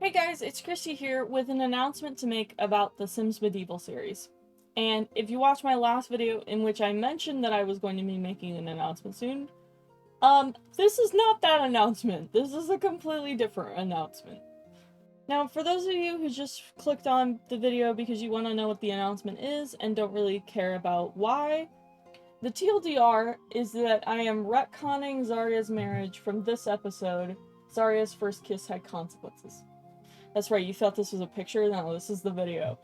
Hey guys, it's Christy here with an announcement to make about the Sims Medieval series. And if you watched my last video in which I mentioned that I was going to be making an announcement soon, this is not that announcement. This is a completely different announcement. Now, for those of you who just clicked on the video because you want to know what the announcement is and don't really care about why, the TLDR is that I am retconning Zarya's marriage from this episode. Zarya's first kiss had consequences. That's right, you thought this was a picture? No, this is the video.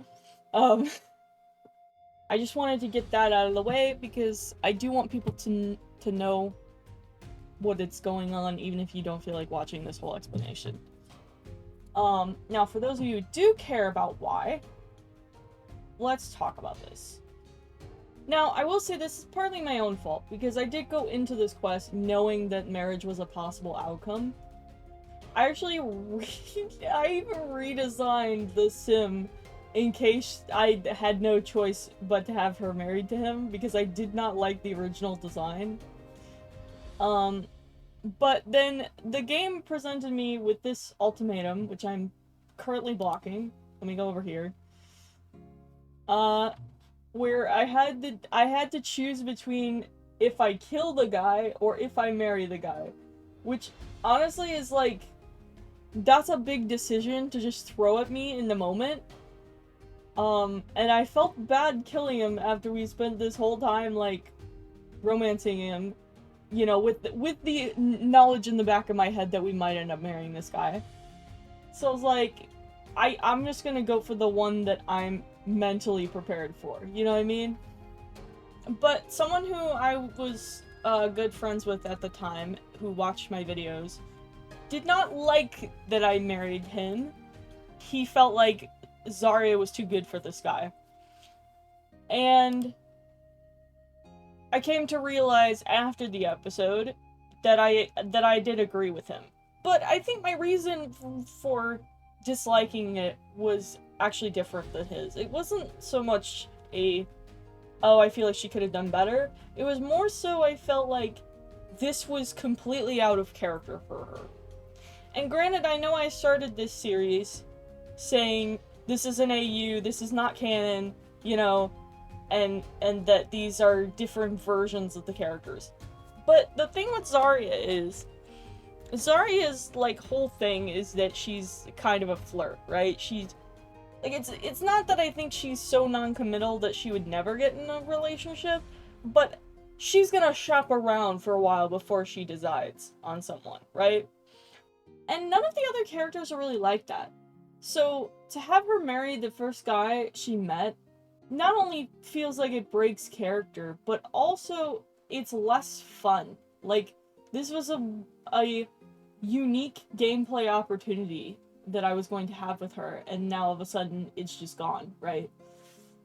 I just wanted to get that out of the way because I do want people to know what it's going on, even if you don't feel like watching this whole explanation. Now for those of you who do care about why, let's talk about this. Now, I will say this is partly my own fault, because I did go into this quest knowing that marriage was a possible outcome. I actually I even redesigned the sim in case I had no choice but to have her married to him, because I did not like the original design. But then the game presented me with this ultimatum, which I'm currently blocking. Let me go over here. Where I had to choose between if I kill the guy or if I marry the guy, which honestly is like, that's a big decision to just throw at me in the moment. And I felt bad killing him after we spent this whole time, like, romancing him, you know, with the knowledge in the back of my head that we might end up marrying this guy. So I was like, I'm just gonna go for the one that I'm mentally prepared for, you know what I mean? But someone who I was good friends with at the time, who watched my videos, did not like that I married him. He felt like Zarya was too good for this guy. And I came to realize after the episode that I did agree with him. But I think my reason for disliking it was actually different than his. It wasn't so much a, oh, I feel like she could have done better. It was more so I felt like this was completely out of character for her. And granted, I know I started this series saying this is an AU, this is not canon, you know, and that these are different versions of the characters. But the thing with Zarya's, like, whole thing is that she's kind of a flirt, right? She's, like, it's not that I think she's so non-committal that she would never get in a relationship, but she's gonna shop around for a while before she decides on someone, right? And none of the other characters are really like that. So, to have her marry the first guy she met not only feels like it breaks character, but also it's less fun. Like, this was a unique gameplay opportunity that I was going to have with her, and now all of a sudden it's just gone, right?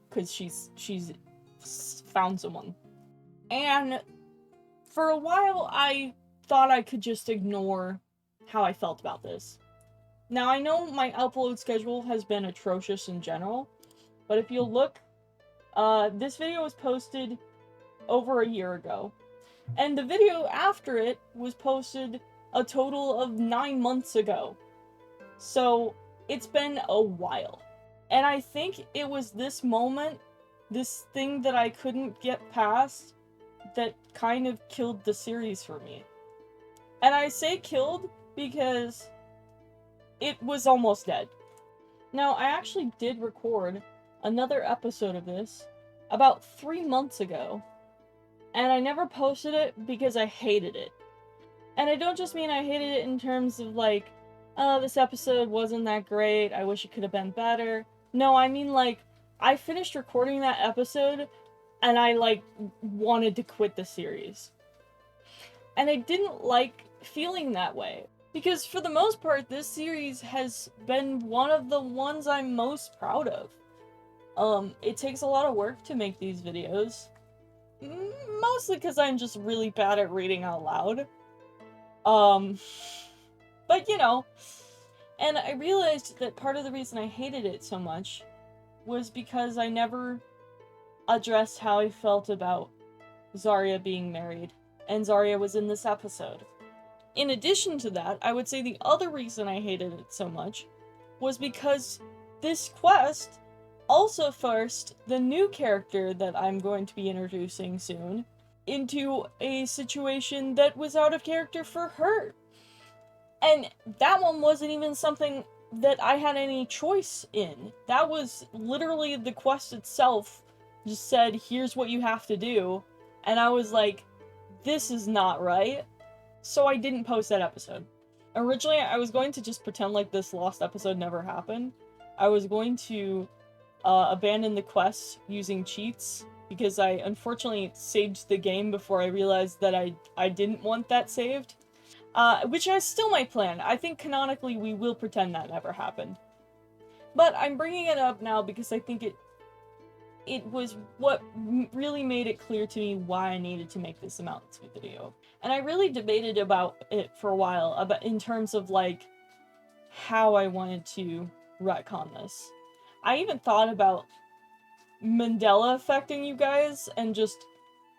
Because she's found someone. And for a while I thought I could just ignore how I felt about this. Now, I know my upload schedule has been atrocious in general, but if you'll look, this video was posted over a year ago, and the video after it was posted a total of 9 months ago. So, it's been a while. And I think it was this moment, this thing that I couldn't get past, that kind of killed the series for me. And I say killed because it was almost dead. Now, I actually did record another episode of this about 3 months ago, and I never posted it because I hated it. And I don't just mean I hated it in terms of like, oh, this episode wasn't that great, I wish it could have been better. No, I mean, like, I finished recording that episode and I, like, wanted to quit the series. And I didn't like feeling that way, because for the most part, this series has been one of the ones I'm most proud of. It takes a lot of work to make these videos. Mostly because I'm just really bad at reading out loud. But you know, and I realized that part of the reason I hated it so much was because I never addressed how I felt about Zarya being married, and Zarya was in this episode. In addition to that, I would say the other reason I hated it so much was because this quest also forced the new character that I'm going to be introducing soon into a situation that was out of character for her. And that one wasn't even something that I had any choice in. That was literally the quest itself just said, here's what you have to do. And I was like, this is not right. So I didn't post that episode. Originally, I was going to just pretend like this lost episode never happened. I was going to abandon the quest using cheats, because I unfortunately saved the game before I realized that I didn't want that saved. Which is still my plan. I think canonically we will pretend that never happened. But I'm bringing it up now because I think it was what really made it clear to me why I needed to make this announcement video. And I really debated about it for a while, in terms of like how I wanted to retcon this. I even thought about Mandela affecting you guys and just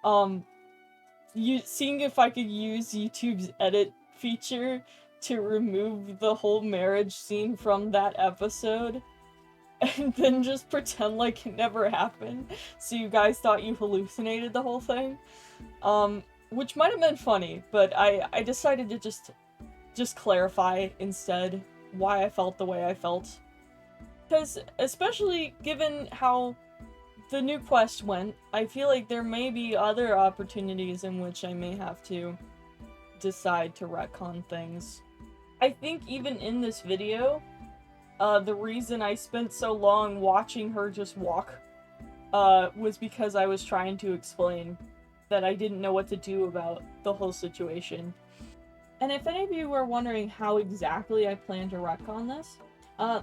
seeing if I could use YouTube's edit feature to remove the whole marriage scene from that episode and then just pretend like it never happened, so you guys thought you hallucinated the whole thing. Which might have been funny, but I decided to just clarify instead why I felt the way I felt. Because especially given how the new quest went, I feel like there may be other opportunities in which I may have to decide to retcon things. I think even in this video, the reason I spent so long watching her just walk was because I was trying to explain that I didn't know what to do about the whole situation. And if any of you are wondering how exactly I plan to retcon this,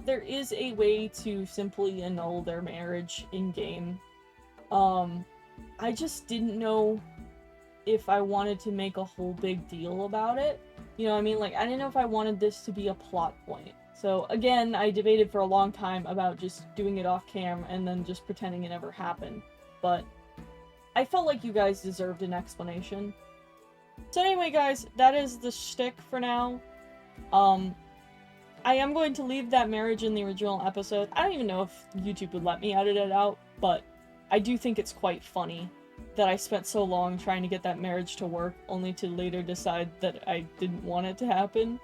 there is a way to simply annul their marriage in-game. I just didn't know if I wanted to make a whole big deal about it. You know what I mean? Like, I didn't know if I wanted this to be a plot point. So, again, I debated for a long time about just doing it off cam and then just pretending it never happened. But I felt like you guys deserved an explanation. So anyway, guys, that is the shtick for now. I am going to leave that marriage in the original episode. I don't even know if YouTube would let me edit it out, but I do think it's quite funny that I spent so long trying to get that marriage to work, only to later decide that I didn't want it to happen.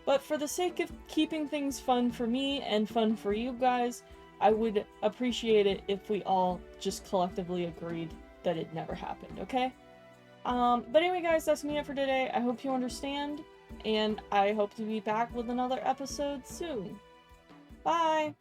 But for the sake of keeping things fun for me and fun for you guys, I would appreciate it if we all just collectively agreed that it never happened, okay? But anyway, guys, that's me for today. I hope you understand, and I hope to be back with another episode soon. Bye!